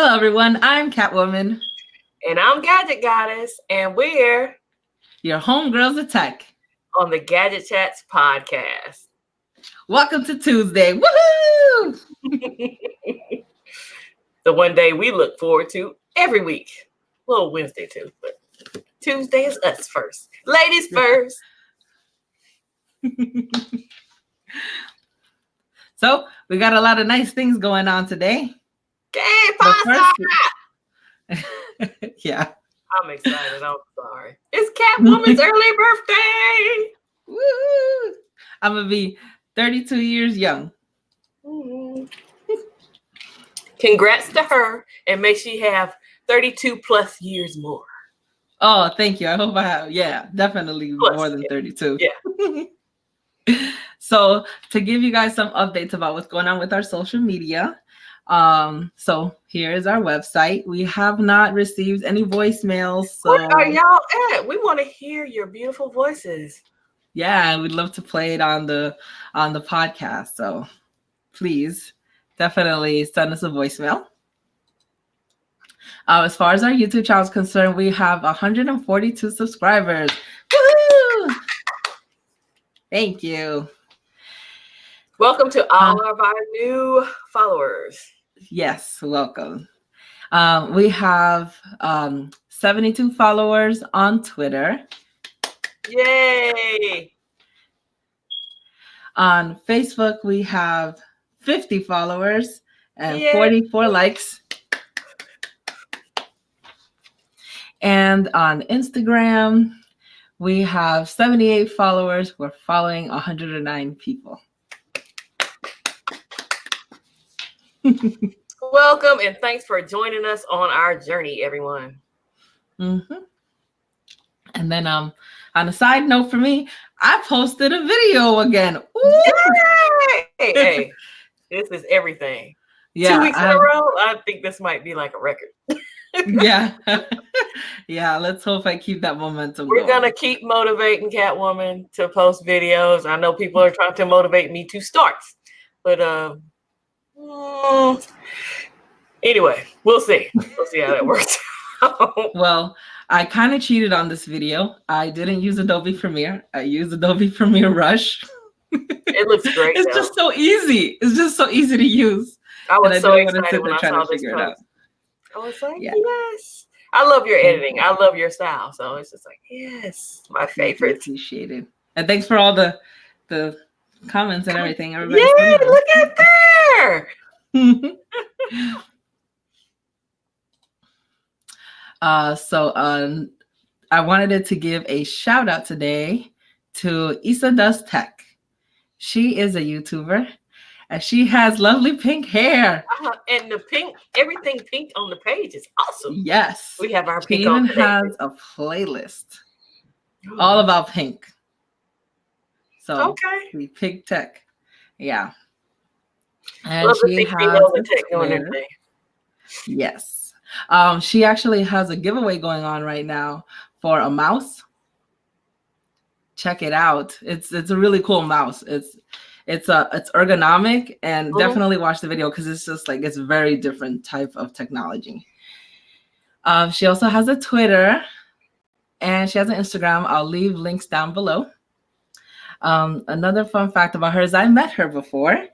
Hello, everyone. I'm Catwoman. And I'm Gadget Goddess, and we're your homegirls of tech on the Gadget Chats podcast. Welcome to Tuesday. Woohoo! The one day we look forward to every week. Well, Wednesday too, but Tuesday is us first. Ladies first. So we got a lot of nice things going on today. Okay, PASA! Yeah. I'm excited. I'm sorry. It's Catwoman's early birthday. Woo! I'm going to be 32 years young. Mm-hmm. Congrats to her, and may she have 32 plus years more. Oh, thank you. I hope I have, definitely plus, more than 32. Yeah. So to give you guys some updates about what's going on with our social media. So here is our website. We have not received any voicemails. So where are y'all at? We want to hear your beautiful voices. Yeah, we'd love to play it on the podcast. So please definitely send us a voicemail. As far as our YouTube channel is concerned, we have 142 subscribers. Woo! Thank you. Welcome to all of our new followers. Yes, welcome. We have 72 followers on Twitter. Yay! On Facebook, we have 50 followers and 44 likes. And on Instagram, we have 78 followers. We're following 109 people. Welcome and thanks for joining us on our journey, everyone. Mm-hmm. And then on a side note for me, I posted a video again. Yay! Hey, this is everything. Yeah, 2 weeks in a row. I think this might be like a record. Yeah. Yeah, let's hope I keep that momentum We're going to keep motivating Catwoman to post videos. I know people are trying to motivate me to start. But anyway, we'll see. We'll see how that works. Well, I kind of cheated on this video. I didn't use Adobe Premiere. I used Adobe Premiere Rush. It looks great. It's just so easy. It's just so easy to use. I was so excited when I saw this post. I was like, yes. I love your editing. I love your style. So it's just like, yes, my favorite. Appreciated. And thanks for all the comments and everything. Everybody, look at there. I wanted to give a shout out today to Isa Does Tech. She is a YouTuber and she has lovely pink hair. And the pink, everything pink on the page is awesome. Yes. We have our pink. She even has a playlist all about pink. So we pink tech. Yeah. And she has everything. Yes. She actually has a giveaway going on right now for a mouse. Check it out. It's a really cool mouse. It's ergonomic, and definitely watch the video because it's just like it's a very different type of technology. She also has a Twitter and she has an Instagram. I'll leave links down below. Another fun fact about her is I met her before. Yay!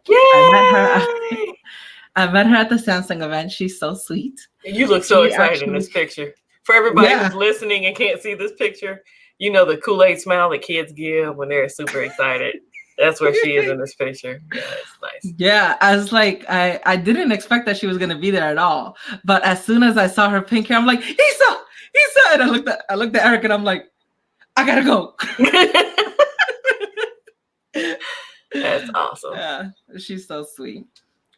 I met her at the Samsung event. She's so sweet. You look so excited in this picture. For everybody who's listening and can't see this picture, you know the Kool-Aid smile that kids give when they're super excited. That's where she is in this picture. Yeah, it's nice. Yeah, I was like, I didn't expect that she was gonna be there at all. But as soon as I saw her pink hair, I'm like, Isa! And I looked at Eric and I'm like, I gotta go. That's awesome. Yeah, she's so sweet.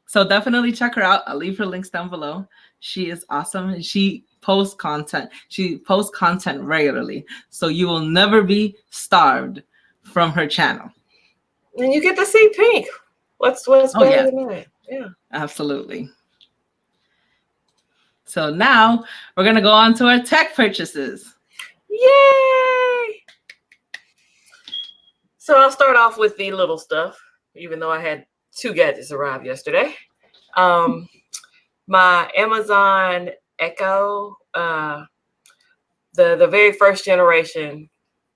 So definitely check her out. I'll leave her links down below. She is awesome. She posts content. She posts content regularly. So you will never be starved from her channel. And you get to see pink. What's better than that? Yeah. Absolutely. So now we're going to go on to our tech purchases. Yay! So I'll start off with the little stuff, even though I had 2 gadgets arrive yesterday. My Amazon Echo, the very first generation,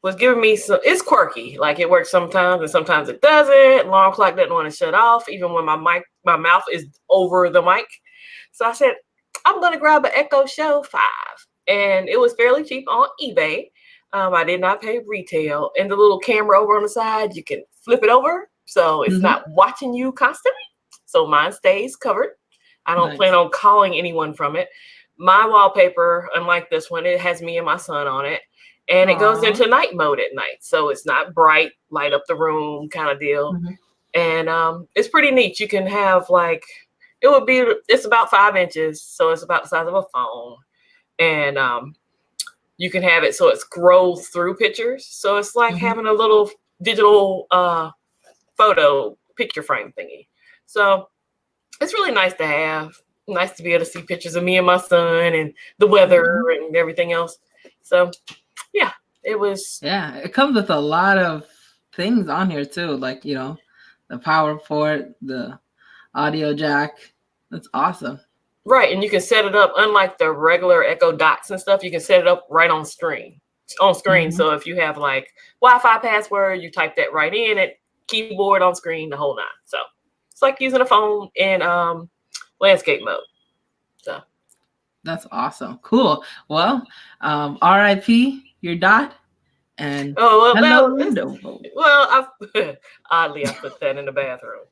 was giving me some. It's quirky. Like it works sometimes and sometimes it doesn't. Alarm clock doesn't want to shut off even when my mouth is over the mic. So I said, I'm gonna grab an Echo Show 5, and it was fairly cheap on eBay. I did not pay retail, and the little camera over on the side, you can flip it over so it's not watching you constantly. So mine stays covered. I don't plan on calling anyone from it. My wallpaper, unlike this one, it has me and my son on it, and it goes into night mode at night. So it's not bright, light up the room kind of deal. And it's pretty neat. You can have like, it's about 5 inches. So it's about the size of a phone. And you can have it so it scrolls through pictures. So it's like having a little digital photo picture frame thingy. So it's really nice to have. Nice to be able to see pictures of me and my son and the weather and everything else. So yeah, it was. Yeah, it comes with a lot of things on here too. Like, you know, the power port, the audio jack. That's awesome. Right, and you can set it up, unlike the regular Echo Dots and stuff, you can set it up right on screen. So if you have like Wi-Fi password, you type that right in it, keyboard on screen, the whole nine. So it's like using a phone in landscape mode. So that's awesome. Cool. Well, RIP your Dot. And oddly I put that in the bathroom.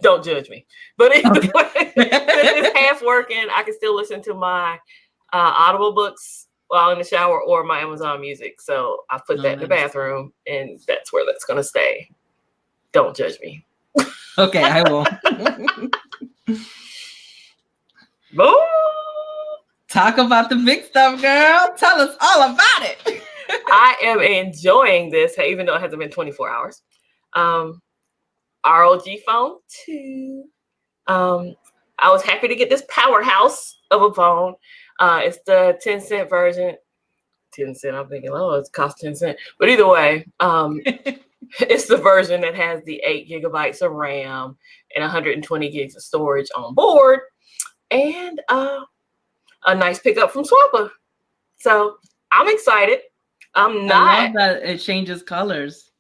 Don't judge me. But anyway, it's half working. I can still listen to my Audible books while in the shower or my Amazon Music. So I put that in the bathroom, and that's where that's going to stay. Don't judge me. Okay, I won't. Talk about the big stuff, girl. Tell us all about it. I am enjoying this, even though it hasn't been 24 hours. ROG phone 2. I was happy to get this powerhouse of a phone. It's the 10-cent version. 10 cent, I'm thinking, oh, it costs 10 cents. But either way, it's the version that has the 8 gigabytes of RAM and 120 gigs of storage on board, and a nice pickup from Swappa. So I'm excited. I'm not. I love that it changes colors.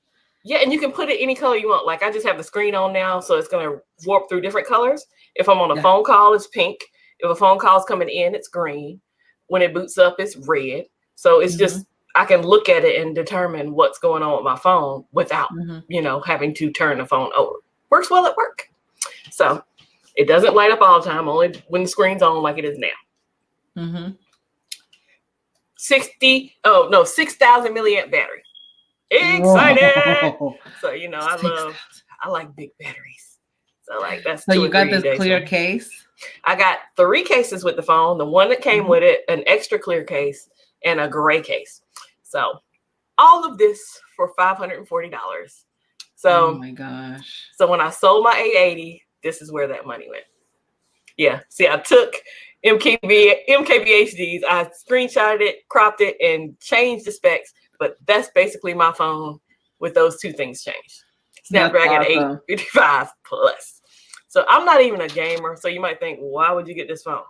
Yeah, and you can put it any color you want. Like I just have the screen on now, so it's going to warp through different colors. If I'm on a phone call, it's pink. If a phone call is coming in, it's green. When it boots up, it's red. So it's just, I can look at it and determine what's going on with my phone without, having to turn the phone over. Works well at work. So it doesn't light up all the time, only when the screen's on like it is now. 6,000 milliamp battery. Excited. Whoa. So, I like big batteries. So like that's so you got this clear case? I got 3 cases with the phone. The one that came with it, an extra clear case, and a gray case. So all of this for $540. So oh my gosh. So when I sold my A80, this is where that money went. Yeah. See, I took MKBHDs, I screenshotted it, cropped it, and changed the specs. But that's basically my phone with those 2 things changed. Snapdragon 855 Plus. So I'm not even a gamer. So you might think, why would you get this phone?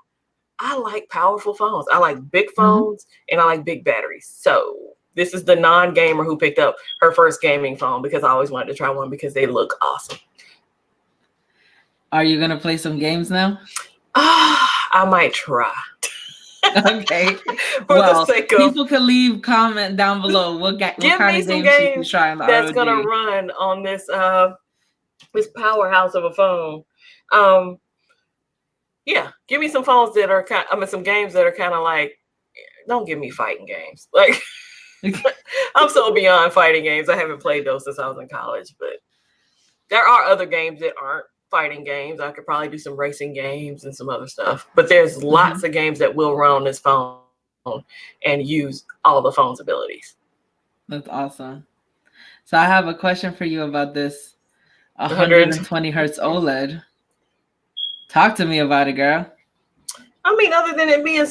I like powerful phones. I like big phones and I like big batteries. So this is the non-gamer who picked up her first gaming phone because I always wanted to try one because they look awesome. Are you going to play some games now? I might try. Okay. Well, people can leave comment down below. What kind of games you can try on the that's ROG. Gonna run on this this powerhouse of a phone. Yeah, give me some phones that are some games that are kind of like, don't give me fighting games. Like I'm so beyond fighting games. I haven't played those since I was in college, but there are other games that aren't fighting games. I could probably do some racing games and some other stuff, but there's lots of games that will run on this phone and use all the phone's abilities. That's awesome. So I have a question for you about this 120 hertz OLED. Talk to me about it, girl. I mean, other than it being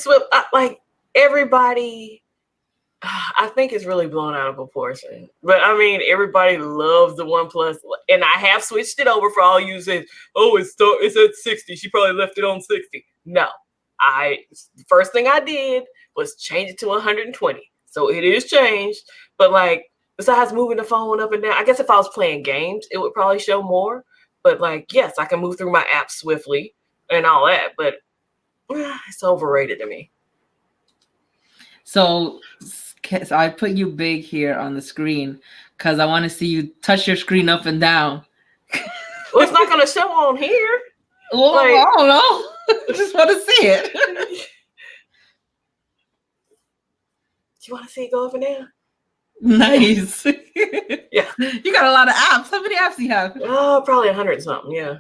like everybody, I think it's really blown out of proportion. But I mean, everybody loves the OnePlus, and I have switched it over for all you say, oh, it's at 60. She probably left it on 60. No, the first thing I did was change it to 120. So it is changed. But like, besides moving the phone up and down, I guess if I was playing games, it would probably show more. But like, yes, I can move through my apps swiftly and all that. But it's overrated to me. So I put you big here on the screen because I want to see you touch your screen up and down. Well, it's not going to show on here. Well, like, I don't know. I just want to see it. Do you want to see it go up and down? Nice. Yeah. You got a lot of apps. How many apps do you have? Oh, probably 100 something. Yeah.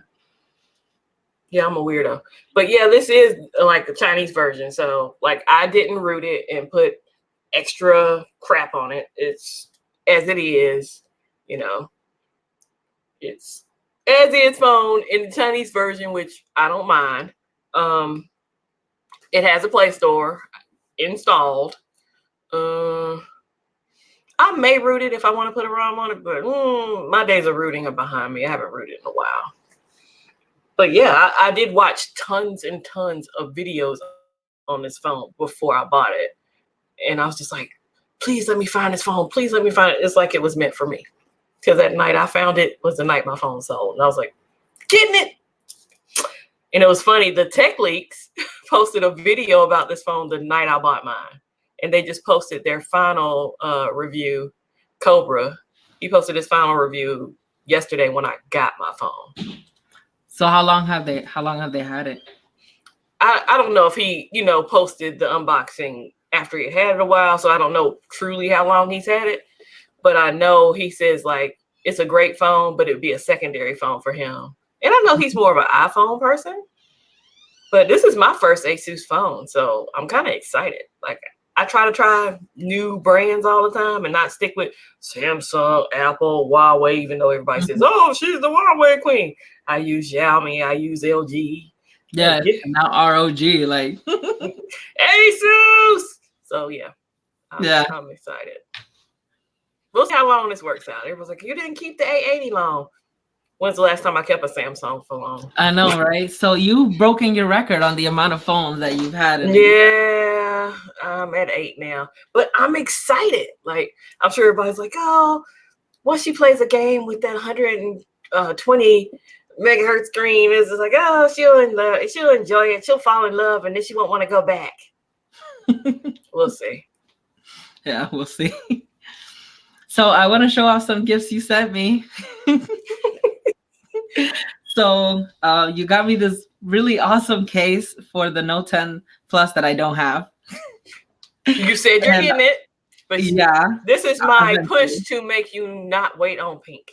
Yeah, I'm a weirdo. But yeah, this is like the Chinese version. So like I didn't root it and put extra crap on it. It's as it is, you know. It's as is phone in the Chinese version, which I don't mind. It has a Play Store installed. I may root it if I want to put a ROM on it, but my days of rooting are behind me. I haven't rooted in a while. But yeah, I did watch tons and tons of videos on this phone before I bought it. And I was just like, please let me find this phone. Please let me find it. It's like it was meant for me. Because that night I found it was the night my phone sold. And I was like, getting it. And it was funny. The Tech Leaks posted a video about this phone the night I bought mine. And they just posted their final review. Cobra, he posted his final review yesterday when I got my phone. So how long have they had it? I don't know if he, posted the unboxing after he had it a while. So I don't know truly how long he's had it. But I know he says like it's a great phone, but it would be a secondary phone for him. And I know he's more of an iPhone person. But this is my first Asus phone. So I'm kind of excited. Like I try new brands all the time and not stick with Samsung, Apple, Huawei, even though everybody says, oh, she's the Huawei queen. I use Xiaomi, I use LG. Yeah, now ROG, like Asus. So yeah, I'm excited. We'll see how long this works out. Everyone's like, you didn't keep the A80 long. When's the last time I kept a Samsung for long? I know, right? So you've broken your record on the amount of phones that you've had. Yeah, I'm at 8 now. But I'm excited. Like, I'm sure everybody's like, oh, once she plays a game with that 120 megahertz screen, it's like, oh, she'll enjoy it. She'll fall in love, and then she won't want to go back. We'll see. Yeah, we'll see. So I want to show off some gifts you sent me. So you got me this really awesome case for the Note 10 Plus that I don't have. You said you're getting it, but yeah, this is my push to make you not wait on pink.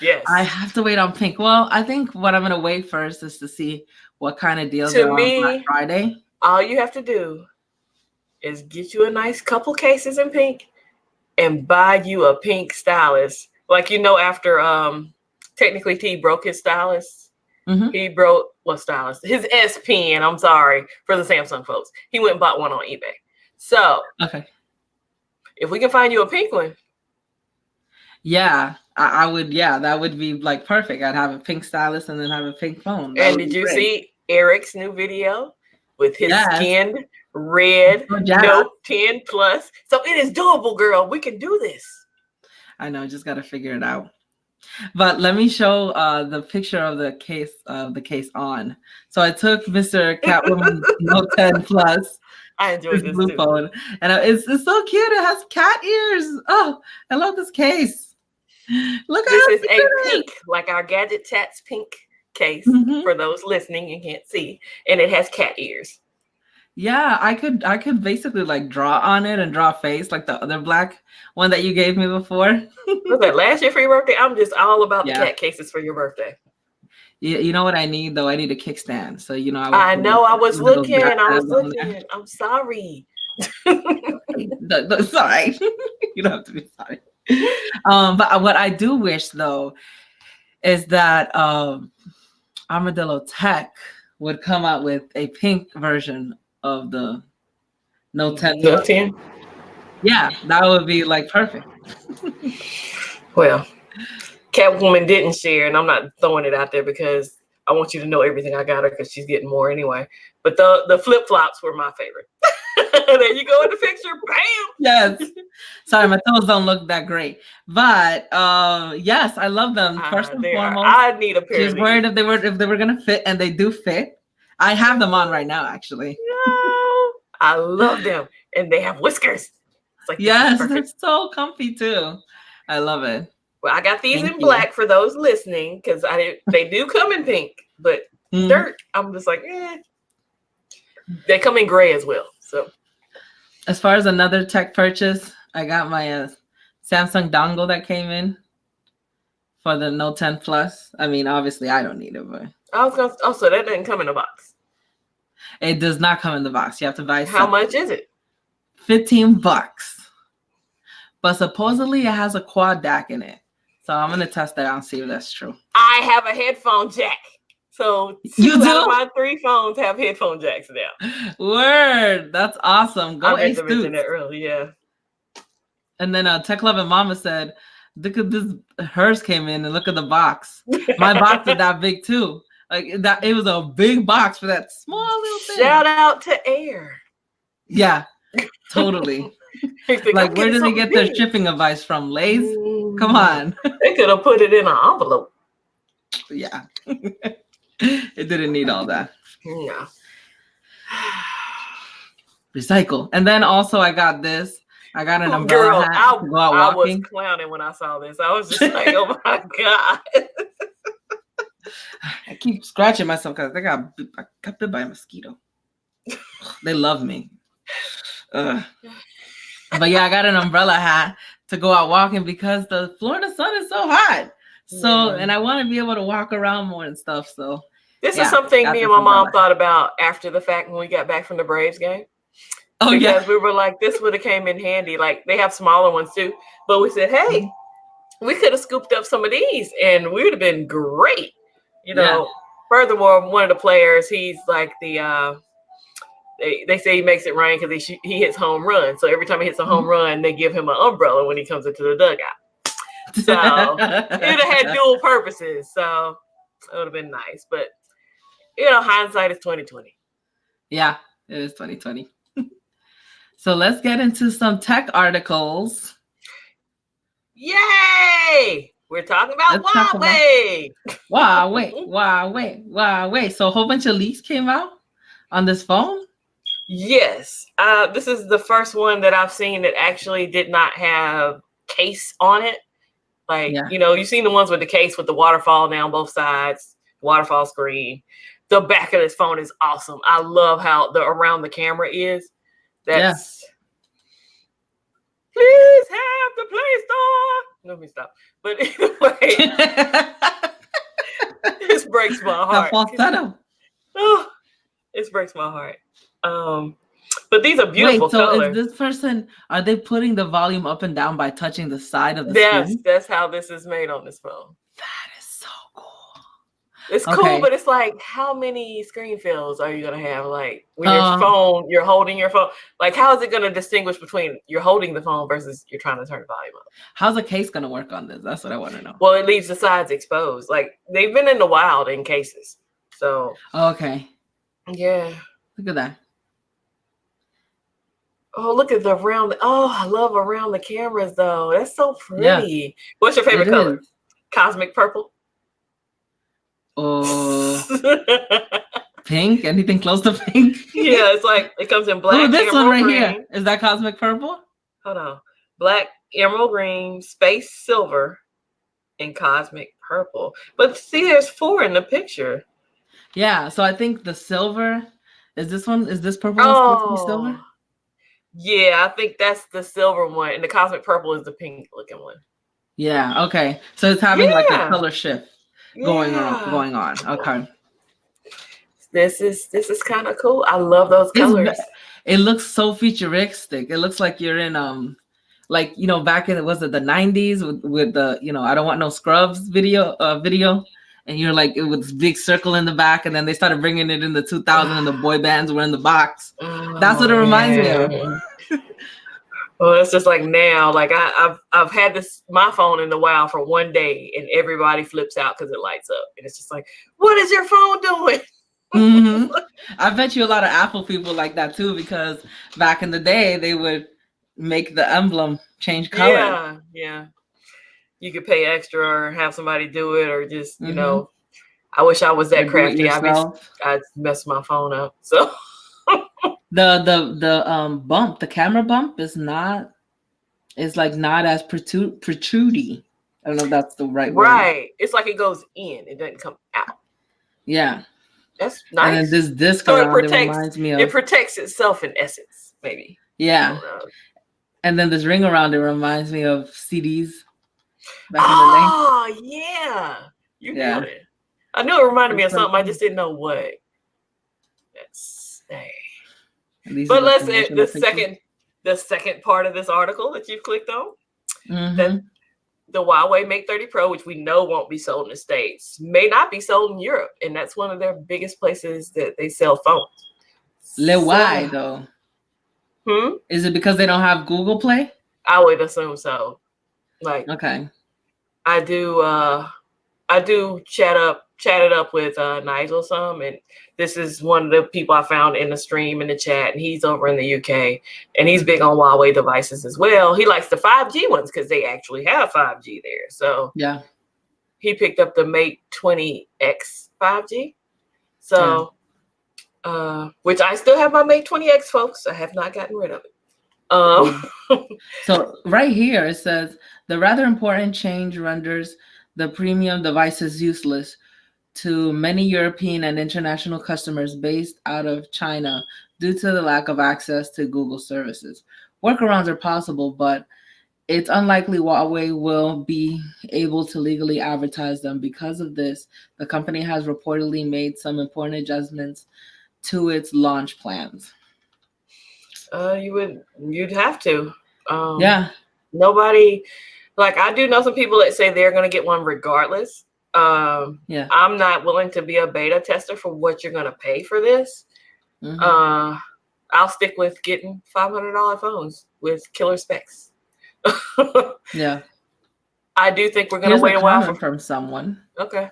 Yes, I have to wait on pink. Well, I think what I'm gonna wait first is to see what kind of deals are on Black Friday. All you have to do is get you a nice couple cases in pink and buy you a pink stylus. Like, after Technically T broke his stylus. Mm-hmm. He broke what stylus? His S Pen. I'm sorry for the Samsung folks. He went and bought one on eBay. So okay, if we can find you a pink one, yeah, I would. Yeah, that would be like perfect. I'd have a pink stylus and then have a pink phone. And did you see Eric's new video with his skinned red Note 10 Plus? So it is doable, girl. We can do this. I know. Just got to figure it out. But let me show the picture of the case on. So I took Mr. Catwoman's Note 10 Plus. I enjoyed this blue too. Phone, and it's so cute. It has cat ears. Oh, I love this case. Look at this. Is a pink, like our Gadget Tats pink case for those listening and can't see, and it has cat ears. Yeah, I could basically like draw on it and draw a face like the other black one that you gave me before. Was that last year for your birthday? I'm just all about the cat cases for your birthday. You know what I need though? I need a kickstand. So I was looking. I'm sorry. That's all right. You don't have to be sorry. But what I do wish though is that Armadillotek would come out with a pink version of the Note 10. Note 10. Yeah, that would be like perfect. Well, Catwoman didn't share, and I'm not throwing it out there because I want you to know everything I got her because she's getting more anyway. But the flip flops were my favorite. There you go in the picture. Bam. Yes. Sorry, my toes don't look that great, but yes, I love them. First and foremost, I need a pair. She's worried if they were gonna fit, and they do fit. I have them on right now, actually. No, I love them, and they have whiskers. It's like, yes, they're so comfy too. I love it. Well, I got these in black for those listening because they do come in pink, but dirt, I'm just like, they come in gray as well. So, as far as another tech purchase, I got my Samsung dongle that came in for the Note 10 Plus. I mean, obviously, I don't need it, but so that didn't come in a box. It does not come in the box. You have to buy it. How much is it? $15. But supposedly it has a quad DAC in it. So I'm gonna test that out and see if that's true. I have a headphone jack. So two out of my 3 phones have headphone jacks now. Word, that's awesome. Go I meant to mention that earlier, yeah. And then Tech Love and Mama said, look at this, hers came in and look at the box. My box is that big too. Like that, it was a big box for that small little thing. Shout out to Air. Yeah, totally. Like, where did they get their shipping advice from? Lay's? Come on. They could have put it in an envelope. Yeah. It didn't need all that. No. Recycle. And then also I got this. I got an umbrella hat to go out walking. I was clowning when I saw this. I was just like, oh my God. I keep scratching myself because I got bit by a mosquito. They love me. But yeah, I got an umbrella hat to go out walking because the Florida sun is so hot. So, and I want to be able to walk around more and stuff. So this is something me and my mom thought about after the fact when we got back from the Braves game. Oh, because we were like, this would have came in handy. Like, they have smaller ones too. But we said, hey, we could have scooped up some of these and we would have been great. You know, furthermore, one of the players, he's like the they say he makes it rain because he hits home runs. So every time he hits a home run, they give him an umbrella when he comes into the dugout. So it would have had dual purposes. So it would have been nice. But you know, hindsight is 2020. Yeah, it is 2020. So let's get into some tech articles. Yay! We're talking about Huawei. Huawei. So a whole bunch of leaks came out on this phone? Yes. This is the first one that I've seen that actually did not have case on it. Like, you know, you've seen the ones with the case with the waterfall down both sides, waterfall screen. The back of this phone is awesome. I love how around the camera is. That's please have the Play Store. Let me stop. But anyway, this breaks my heart. Oh, it breaks my heart. But these are beautiful colors. Is this person, are they putting the volume up and down by touching the side of the screen? That's how this is made on this phone. That is so cool. It's cool, but it's like, how many screen fills are you going to have? Like, when you're holding your phone, like, how is it going to distinguish between you're holding the phone versus you're trying to turn the volume up? How's the case going to work on this? That's what I want to know. Well, it leaves the sides exposed. Like, they've been in the wild in cases. So. Okay. Yeah. Look at that. Oh, look at the around. I love around the cameras, though. That's so pretty. Yeah. What's your favorite color? Cosmic purple? Pink? Anything close to pink? Yeah, it's like it comes in black. Oh, this one right here. Is that cosmic purple? Hold on. Black, emerald green, space silver, and cosmic purple. But see, there's 4 in the picture. Yeah, so I think the silver is this one. Is this purple supposed to be silver? Yeah, I think that's the silver one, and the cosmic purple is the pink looking one. Yeah. Okay. So it's having like a color shift going on. Okay. This is kind of cool. I love those colors. It looks so futuristic. It looks like you're in like, you know, back in the 90s with the, you know, I don't want no scrubs video. And you're like, it was this big circle in the back, and then they started bringing it in the 2000 and the boy bands were in the box. That's what it reminds me of. Well, it's just like now, like I've had my phone in the wild for one day, and everybody flips out because it lights up, and it's just like, what is your phone doing? Mm-hmm. I bet you a lot of Apple people like that too, because back in the day they would make the emblem change color. Yeah. You could pay extra or have somebody do it, or just I wish I was that crafty. I'd mess my phone up. So the bump, the camera bump is not as protrudy. I don't know if that's the right word. Right. It's like it goes in. It doesn't come out. Yeah. That's nice. And then this disc around it reminds me of... It protects itself in essence, maybe. Yeah. And then this ring around it reminds me of CDs back in the day. Oh, yeah. You got it. I knew it reminded me of something. I just didn't know what. Let's say. But let's say the second part of this article that you've clicked on, that the Huawei Mate 30 Pro, which we know won't be sold in the States, may not be sold in Europe, and that's one of their biggest places that they sell phones. Why though? Is it because they don't have Google Play? I would assume so. Like, okay, I do chat it up with Nigel some, and this is one of the people I found in the stream in the chat, and he's over in the UK, and he's big on Huawei devices as well. He likes the 5G ones because they actually have 5G there. So yeah, he picked up the Mate 20X 5G. So which I still have my Mate 20X, folks. I have not gotten rid of it. So right here it says the rather important change renders the premium devices useless to many European and international customers based out of China due to the lack of access to Google services. Workarounds are possible, but it's unlikely Huawei will be able to legally advertise them. Because of this, the company has reportedly made some important adjustments to its launch plans. You'd have to. Nobody, like, I do know some people that say they're going to get one regardless. I'm not willing to be a beta tester for what you're going to pay for this. I'll stick with getting $500 phones with killer specs. I do think we're going to wait a while from someone. Okay.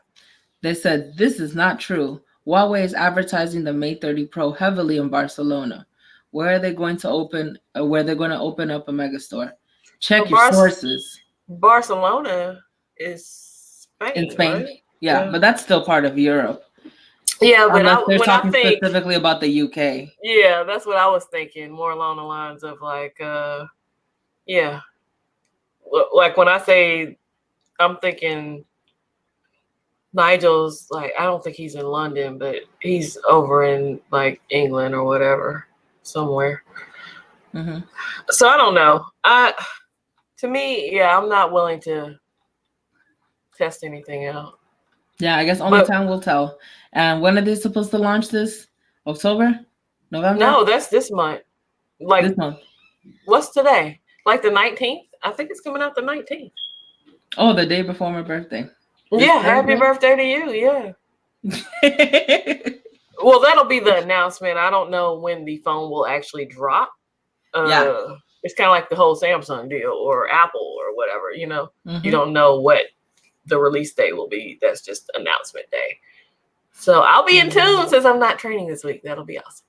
They said this is not true. Huawei is advertising the Mate 30 Pro heavily in Barcelona. Where are they going to open? Where they're going to open up a megastore? Check your sources. Barcelona is Spain. In Spain, right? Yeah, but that's still part of Europe. Yeah, but they're talking specifically about the UK. Yeah, that's what I was thinking. More along the lines of like, like when I say, I'm thinking Nigel's like, I don't think he's in London, but he's over in like England or whatever, somewhere. So I don't know. To me, I'm not willing to test anything out. Yeah, I guess only time will tell. And when are they supposed to launch this? October? November? No, that's this month. Like this month. What's today? Like the 19th? I think it's coming out the 19th. Oh, the day before my birthday. Happy birthday to you. Yeah. Well, that'll be the announcement. I don't know when the phone will actually drop. It's kind of like the whole Samsung deal or Apple or whatever, you know. You don't know what the release date will be. That's just announcement day. So I'll be in tune since I'm not training this week. That'll be awesome.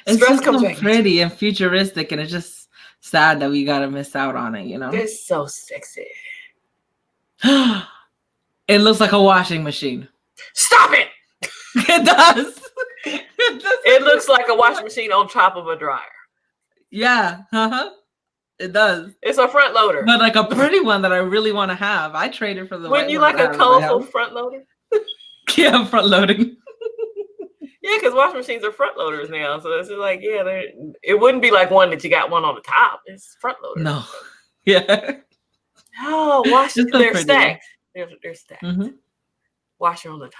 It's just so pretty and futuristic, and it's just sad that we gotta miss out on it, you know. It's so sexy. It looks like a washing machine. Stop it. It does. It looks like a washing machine on top of a dryer. Yeah. It does. It's a front loader. But like a pretty one that I really want to have. I traded for the Wouldn't you like a colorful front loader? Yeah, front loading. Yeah, because washing machines are front loaders now. So it's just like, it wouldn't be like one that you got one on the top. It's front loader. No. Yeah. Oh, they're stacked. They're stacked. Washer on the top.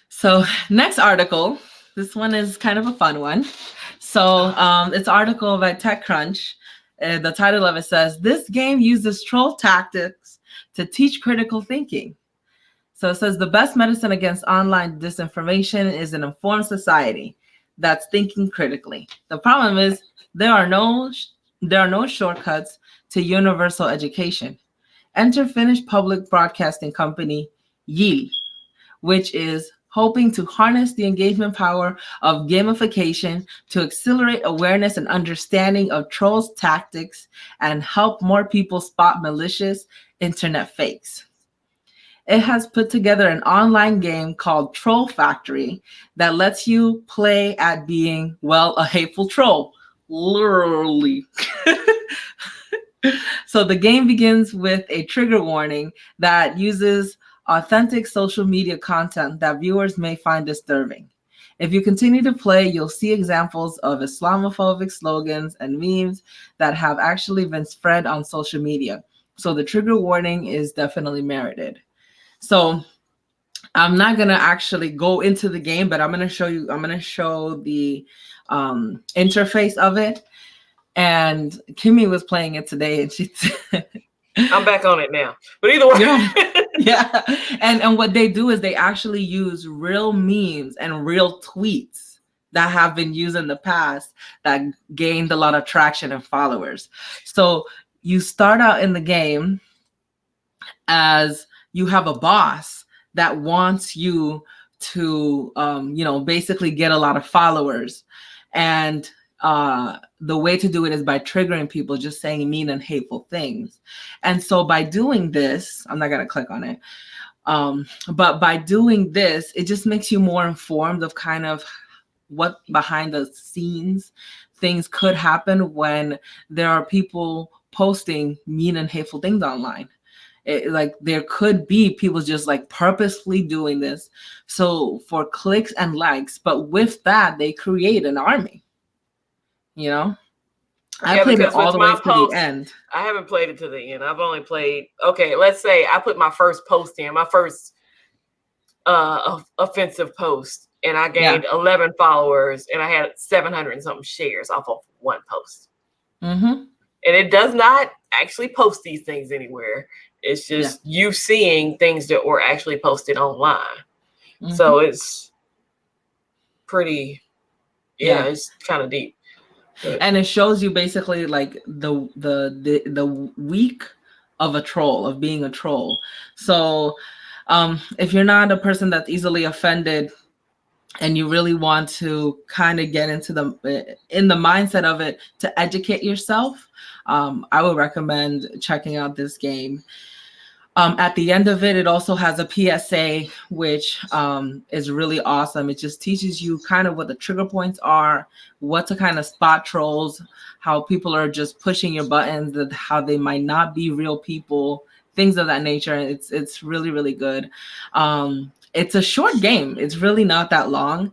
So next article, this one is kind of a fun one. So it's an article by TechCrunch. The title of it says, "This game uses troll tactics to teach critical thinking." So it says the best medicine against online disinformation is an informed society. that's thinking critically. The problem is there are no shortcuts to universal education. Enter Finnish public broadcasting company Yale, which is hoping to harness the engagement power of gamification to accelerate awareness and understanding of trolls' tactics and help more people spot malicious internet fakes. It has put together an online game called Troll Factory that lets you play at being, well, a hateful troll. Literally. So the game begins with a trigger warning that uses authentic social media content that viewers may find disturbing. If you continue to play, you'll see examples of Islamophobic slogans and memes that have actually been spread on social media. So the trigger warning is definitely merited. So I'm not going to actually go into the game, but I'm going to show the interface of it. And Kimmy was playing it today, and she I'm back on it now. But either way. Yeah. And what they do is they actually use real memes and real tweets that have been used in the past that gained a lot of traction and followers. So you start out in the game as you have a boss that wants you to, basically get a lot of followers. And the way to do it is by triggering people, just saying mean and hateful things. And so by doing this, I'm not going to click on it. But by doing this, it just makes you more informed of kind of what behind the scenes things could happen when there are people posting mean and hateful things online. Like there could be people just like purposefully doing this. So for clicks and likes, but with that, they create an army. I played it all the way to the end. I haven't played it to the end. I've only played, okay, let's say I put my first post in, my first offensive post, and I gained 11 followers, and I had 700 and something shares off of one post. Mm-hmm. And it does not actually post these things anywhere. It's just you seeing things that were actually posted online. Mm-hmm. So it's pretty, it's kind of deep. And it shows you basically like the week of a troll, of being a troll. So if you're not a person that's easily offended and you really want to kind of get into the mindset of it to educate yourself, I would recommend checking out this game. At the end of it, it also has a PSA, which is really awesome. It just teaches you kind of what the trigger points are, what to kind of spot trolls, how people are just pushing your buttons, how they might not be real people, things of that nature. It's really, really good. It's a short game. It's really not that long.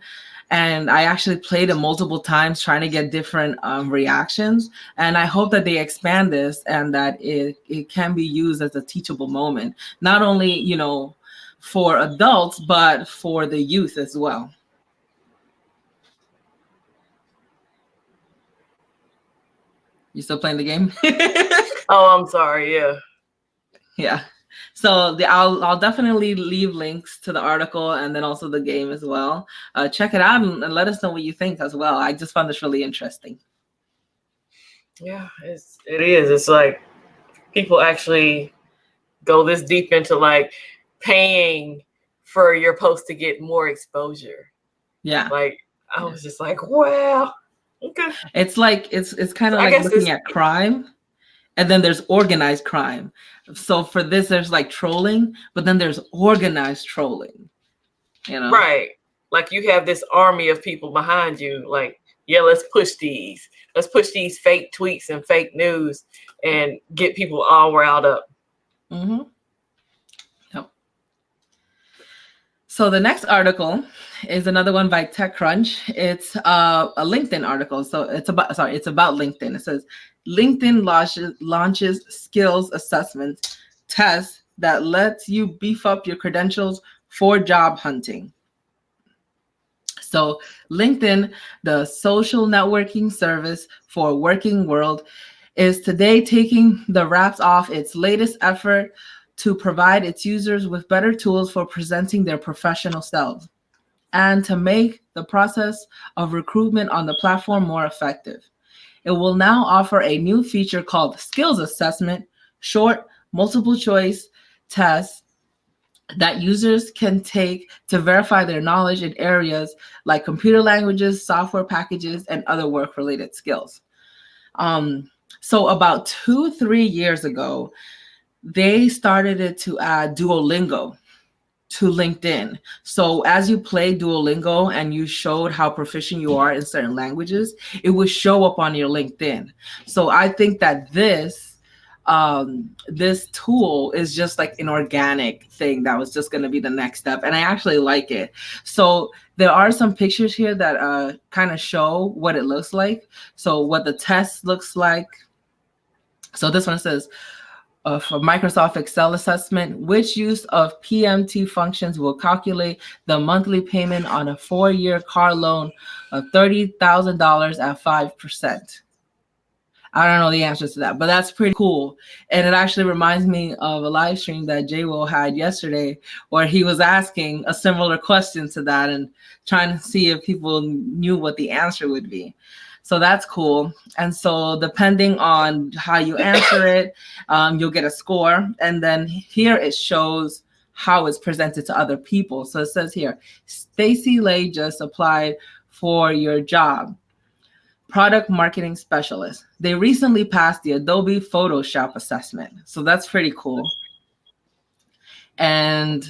And I actually played it multiple times trying to get different reactions. And I hope that they expand this and that it can be used as a teachable moment, not only, for adults, but for the youth as well. You still playing the game? Oh, I'm sorry. Yeah. Yeah. So I'll definitely leave links to the article and then also the game as well. Check it out and let us know what you think as well. I just found this really interesting. Yeah, it is. It's like people actually go this deep into like paying for your post to get more exposure. Yeah. Like I was just like, wow. Okay. It's like it's kind of like looking at crime. And then there's organized crime. So for this, there's like trolling, but then there's organized trolling. Right. Like you have this army of people behind you. Like, let's push these. Let's push these fake tweets and fake news and get people all riled up. Mm-hmm. Yep. So the next article is another one by TechCrunch. It's a LinkedIn article. So it's about LinkedIn. It says, LinkedIn launches skills assessment test that lets you beef up your credentials for job hunting. So LinkedIn, the social networking service for working world, is today taking the wraps off its latest effort to provide its users with better tools for presenting their professional selves. and to make the process of recruitment on the platform more effective. It will now offer a new feature called Skills Assessment, short, multiple choice tests that users can take to verify their knowledge in areas like computer languages, software packages, and other work-related skills. So about 2-3 years ago, they started it to add Duolingo to LinkedIn. So as you play Duolingo and you showed how proficient you are in certain languages, it would show up on your LinkedIn. So I think that this tool is just like an organic thing that was just going to be the next step. And I actually like it. So there are some pictures here that kind of show what it looks like. So what the test looks like. So this one says, for Microsoft Excel assessment, which use of PMT functions will calculate the monthly payment on a 4-year car loan of $30,000 at 5%. I don't know the answers to that, but that's pretty cool. And it actually reminds me of a live stream that J-Will had yesterday where he was asking a similar question to that and trying to see if people knew what the answer would be. So that's cool. And so depending on how you answer it, you'll get a score. And then here it shows how it's presented to other people. So it says here, Stacy Lay just applied for your job. Product marketing specialist. They recently passed the Adobe Photoshop assessment. So that's pretty cool. And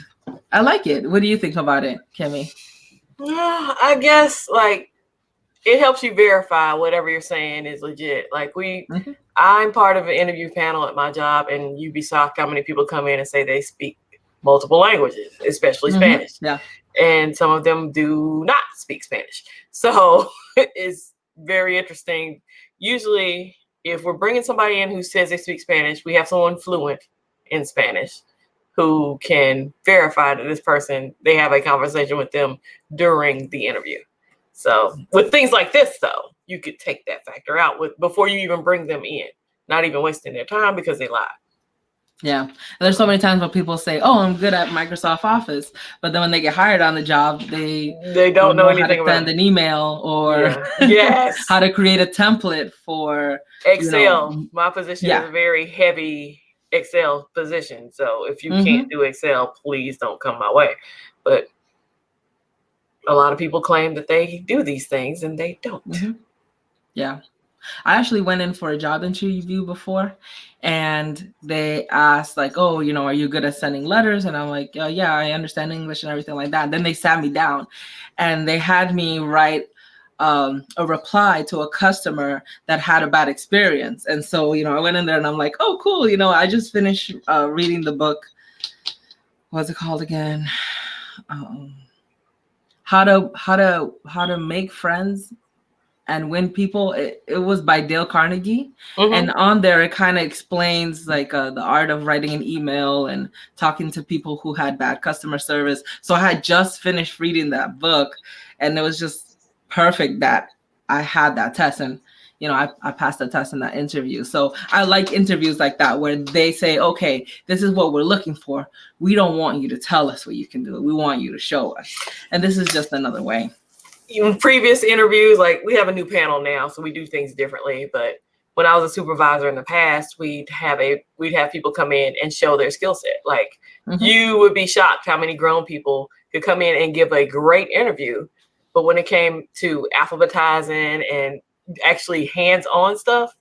I like it. What do you think about it, Kimmy? Yeah, I guess like it helps you verify whatever you're saying is legit. Like I'm part of an interview panel at my job, and you'd be shocked how many people come in and say they speak multiple languages, especially Spanish. Yeah. And some of them do not speak Spanish. So it's very interesting. Usually, if we're bringing somebody in who says they speak Spanish, we have someone fluent in Spanish who can verify that this person, they have a conversation with them during the interview. So with things like this, though, you could take that factor out before you even bring them in, not even wasting their time because they lie. Yeah. And there's so many times when people say, oh, I'm good at Microsoft Office. But then when they get hired on the job, they don't know anything how to send an email or yes. how to create a template for Excel. My position is a very heavy Excel position. So if you can't do Excel, please don't come my way. But a lot of people claim that they do these things and they don't. Yeah. I actually went in for a job interview before, and they asked like, oh, are you good at sending letters? And I'm like, yeah, I understand English and everything like that. And then they sat me down and they had me write a reply to a customer that had a bad experience. And so, I went in there and I'm like, oh, cool. I just finished reading the book. What's it called again? How to make friends and win people. It was by Dale Carnegie. And on there, it kind of explains like the art of writing an email and talking to people who had bad customer service. So I had just finished reading that book, and it was just perfect that I had that test. And, I passed the test in that interview. So I like interviews like that where they say, okay, this is what we're looking for. We don't want you to tell us what you can do. We want you to show us. And this is just another way. In previous interviews, like we have a new panel now, so we do things differently. But when I was a supervisor in the past, we'd have people come in and show their skill set. Like you would be shocked how many grown people could come in and give a great interview. But when it came to alphabetizing and actually hands-on stuff,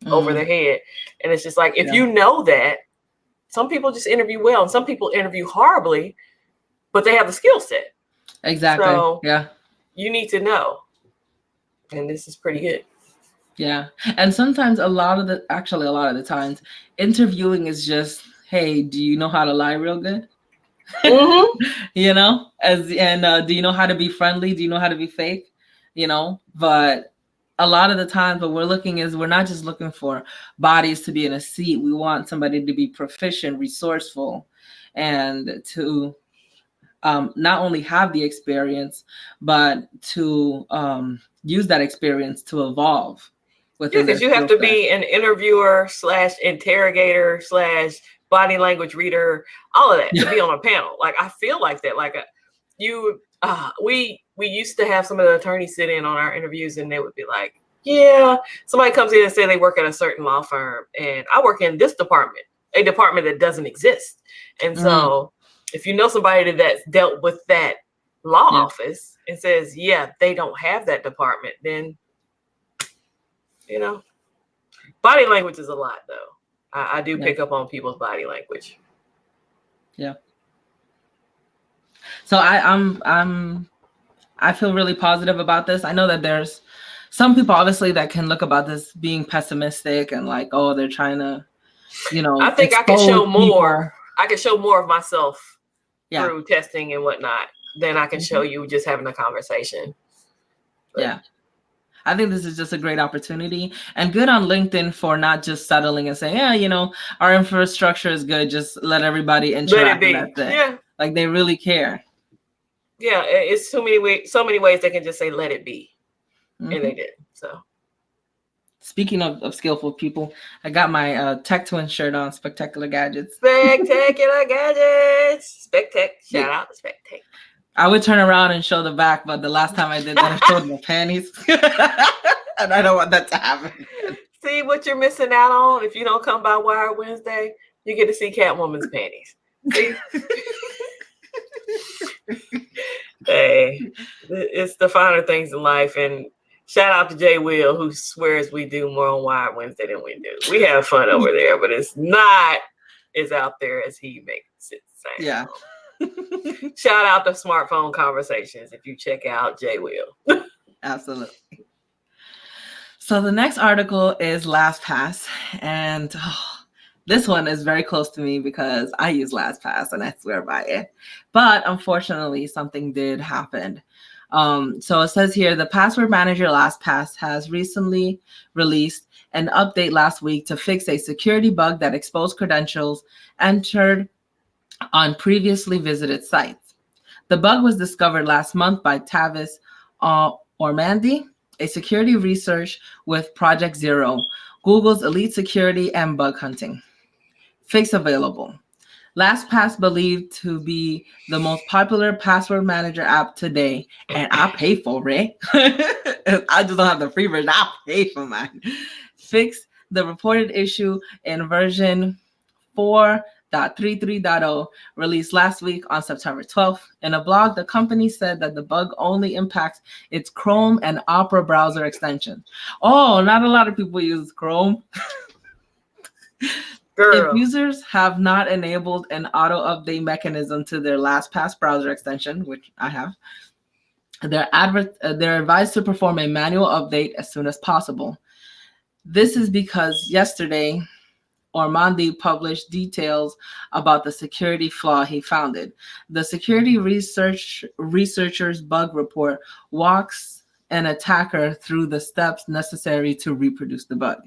over their head. And it's just like, if you know that, some people just interview well and some people interview horribly, but they have the skill set. Exactly. So you need to know. And this is pretty good. Yeah. And sometimes a lot of the times interviewing is just, hey, do you know how to lie real good? Do you know how to be friendly? Do you know how to be fake? But a lot of the times what we're not just looking for bodies to be in a seat. We want somebody to be proficient, resourceful, and to not only have the experience, but to use that experience to evolve. Because you have to be an interviewer / interrogator / body language reader, all of that to be on a panel. Like I feel like that. Like We used to have some of the attorneys sit in on our interviews, and they would be like, yeah, somebody comes in and say they work at a certain law firm, and I work in this department, a department that doesn't exist. And so if you know somebody that's dealt with that law office and says, yeah, they don't have that department, then, you know, body language is a lot, though. I do pick up on people's body language. Yeah. So I feel really positive about this. I know that there's some people obviously that can look about this being pessimistic and like, oh, they're trying to, you know. I think I can show more. I can show more of myself through testing and whatnot than I can show you just having a conversation. But, yeah. I think this is just a great opportunity, and good on LinkedIn for not just settling and saying, yeah, you know, our infrastructure is good. Just let everybody interact. Let it be. Yeah. Like they really care. Yeah. It's so many ways they can just say, let it be. And they did. So speaking of skillful people, I got my Tech Twin shirt on, Spectacular Gadgets. Spectacular Gadgets. Spectac. Shout out to Spectac. I would turn around and show the back, but the last time I did that, I showed my panties. And I don't want that to happen. See what you're missing out on? If you don't come by Wire Wednesday, you get to see Catwoman's panties. See? Hey, it's the finer things in life. And shout out to Jay Will, who swears we do more on Wire Wednesday than we do. We have fun over there, but it's not as out there as he makes it sound. Yeah. Shout out to Smartphone Conversations if you check out Jay Will. Absolutely. So the next article is LastPass, and this one is very close to me because I use LastPass and I swear by it. But unfortunately, something did happen. So it says here, the password manager LastPass has recently released an update last week to fix a security bug that exposed credentials entered on previously visited sites. The bug was discovered last month by Tavis Ormandy, a security research with Project Zero, Google's elite security and bug hunting. Fix available. LastPass believed to be the most popular password manager app today, and I pay for it. I just don't have the free version. I pay for mine. Fix the reported issue in version 4.33.0 released last week on September 12th. In a blog, the company said that the bug only impacts its Chrome and Opera browser extensions. Oh, not a lot of people use Chrome. Girl. If users have not enabled an auto update mechanism to their LastPass browser extension, which I have, they're advised to perform a manual update as soon as possible. This is because yesterday, Ormandy published details about the security flaw he found. The security researcher's bug report walks an attacker through the steps necessary to reproduce the bug.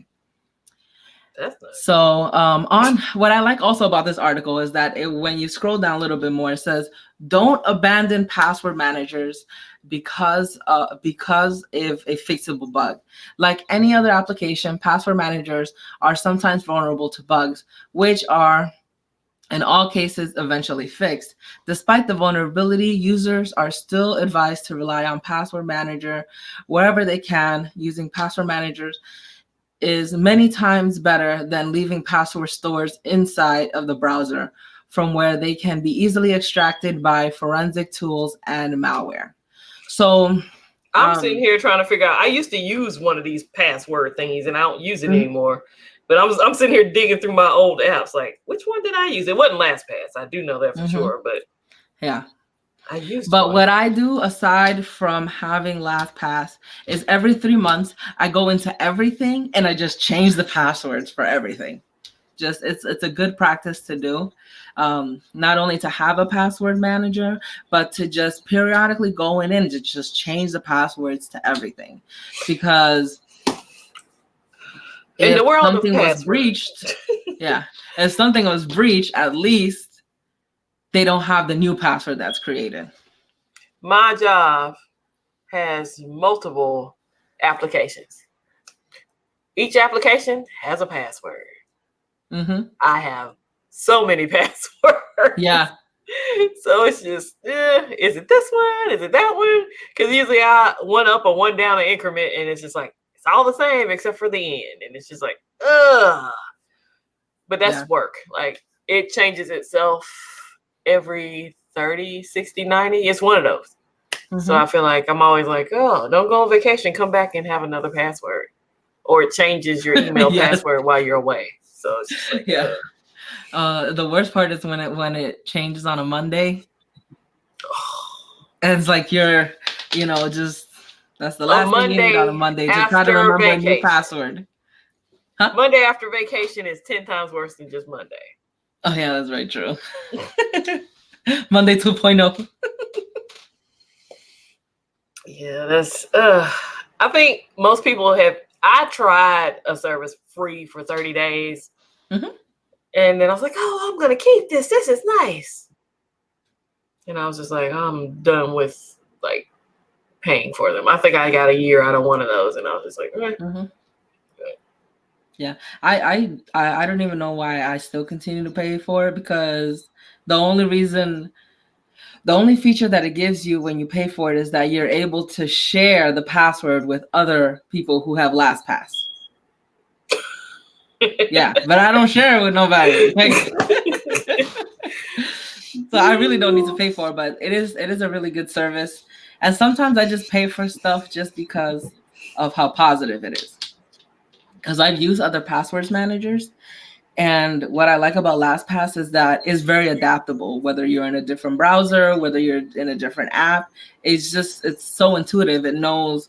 That's nice. So on what I like also about this article is that when you scroll down a little bit more, it says, don't abandon password managers because of a fixable bug. Like any other application, password managers are sometimes vulnerable to bugs, which are in all cases eventually fixed. Despite the vulnerability, users are still advised to rely on password manager wherever they can. Using password managers is many times better than leaving password stores inside of the browser, from where they can be easily extracted by forensic tools and malware. So I'm sitting here trying to figure out, I used to use one of these password thingies and I don't use it anymore. But I'm sitting here digging through my old apps, like, which one did I use? It wasn't LastPass. I do know that for sure, but yeah. But what I do aside from having LastPass is every 3 months I go into everything and I just change the passwords for everything. Just it's a good practice to do, not only to have a password manager, but to just periodically go in and to just change the passwords to everything, because in the world something was breached, if something was breached, at least they don't have the new password that's created. My job has multiple applications. Each application has a password. I have so many passwords. Yeah. So it's just, is it this one? Is it that one? Because usually I one up or one down an increment, and it's just like, it's all the same except for the end. And it's just like, ugh. But that's work. Like, it changes itself every 30, 60, 90. It's one of those. So I feel like I'm always like, oh, don't go on vacation. Come back and have another password. Or it changes your email password while you're away. So it's just like, the worst part is when it changes on a Monday. And it's like you're, just that's the last thing you need on a Monday to try to remember a new password. Huh? Monday after vacation is 10 times worse than just Monday. Oh yeah, that's very true. Monday 2.0. Yeah, that's I think most people have. I tried a service free for 30 days. And then I was like, oh, I'm gonna keep this. This is nice. And I was just like, I'm done with like paying for them. I think I got a year out of one of those, and I was just like, Yeah, I don't even know why I still continue to pay for it, because the only feature that it gives you when you pay for it is that you're able to share the password with other people who have LastPass. Yeah, but I don't share it with nobody. So I really don't need to pay for it, but it is a really good service. And sometimes I just pay for stuff just because of how positive it is. Because I've used other passwords managers, and what I like about LastPass is that it's very adaptable, whether you're in a different browser, whether you're in a different app. It's so intuitive. It knows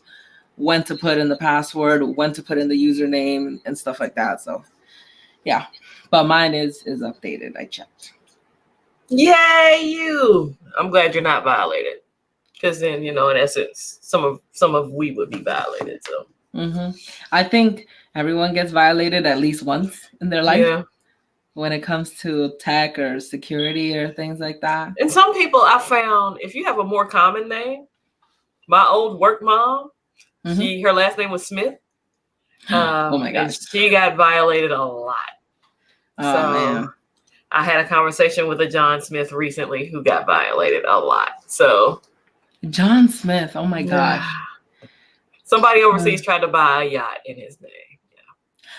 when to put in the password, when to put in the username, and stuff like that. So yeah, but mine is updated. I checked. Yay, you! I'm glad you're not violated, because then, in essence, some of we would be violated. So I think everyone gets violated at least once in their life when it comes to tech or security or things like that. And some people I found, if you have a more common name, my old work mom, her last name was Smith. Oh my gosh. And she got violated a lot. Oh man. I had a conversation with a John Smith recently who got violated a lot. So John Smith, oh my gosh. Somebody overseas tried to buy a yacht in his name.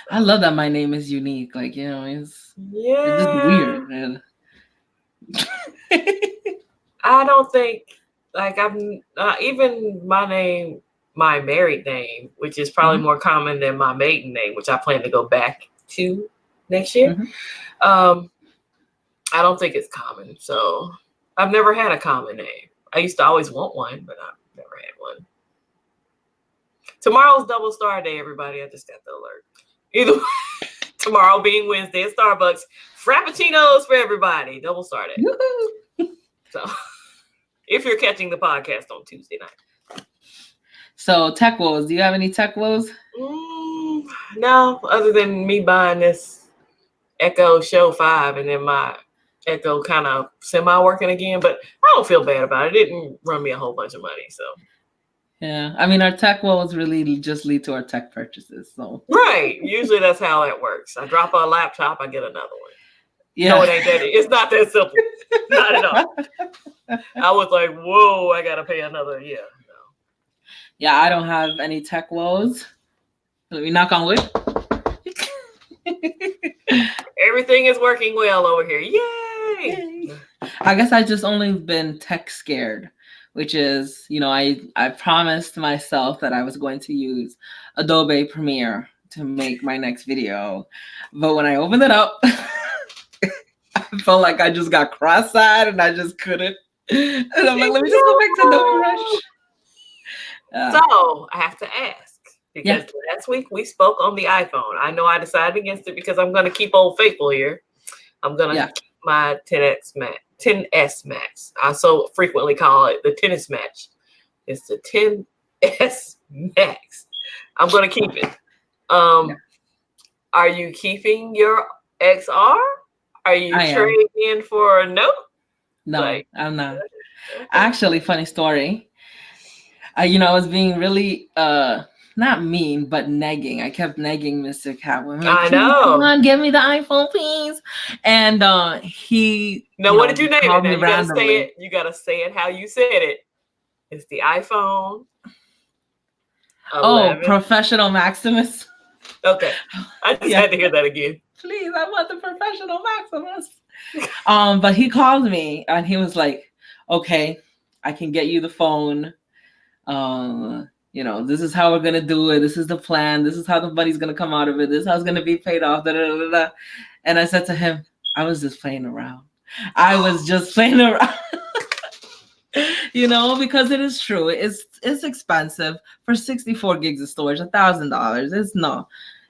I love that my name is unique. Like, it's just weird, man. I don't think, like, I'm even my name, my married name, which is probably more common than my maiden name, which I plan to go back to next year. I don't think it's common. So I've never had a common name. I used to always want one, but I've never had one. Tomorrow's double star day, everybody. I just got the alert. Either way, tomorrow being Wednesday at Starbucks, Frappuccinos for everybody. Double star day. So if you're catching the podcast on Tuesday night. So tech woes. Do you have any tech woes? No, other than me buying this Echo Show 5 and then my Echo kind of semi-working again. But I don't feel bad about it. It didn't run me a whole bunch of money, so. Yeah, I mean, our tech woes really just lead to our tech purchases. So right, usually that's how it works. I drop a laptop, I get another one. Yeah, no, it ain't that. It's not that simple. Not at all. I was like, whoa, I gotta pay another. Yeah, no. Yeah, I don't have any tech woes. Let me knock on wood. Everything is working well over here. Yay! I guess I just only been tech scared. Which is, I promised myself that I was going to use Adobe Premiere to make my next video. But when I opened it up, I felt like I just got cross-eyed and I just couldn't. And I'm like, let me just go back to Adobe Rush. So I have to ask, because last week we spoke on the iPhone. I know I decided against it because I'm going to keep Old Faithful here. I'm going to keep my 10S Max. I so frequently call it the tennis match. It's the 10S Max. I'm going to keep it. Are you keeping your XR? Are you trading in for a Note? No, I'm not. Actually, funny story. I was being really not mean, but negging. I kept negging Mr. Catwoman. I know. Come on, give me the iPhone, please. And he. No, what did you name it? Now you gotta say it. You gotta say it how you said it. It's the iPhone 11. Oh, Professional Maximus. Okay, I just had to hear that again. Please, I want the Professional Maximus. But he called me and he was like, "Okay, I can get you the phone. This is how we're gonna do it. This is the plan. This is how the money's gonna come out of it. This is how it's gonna be paid off." And I said to him, "I was just playing around. I was just playing around." Because it is true. It's expensive for 64 gigs of storage, $1,000. It's no,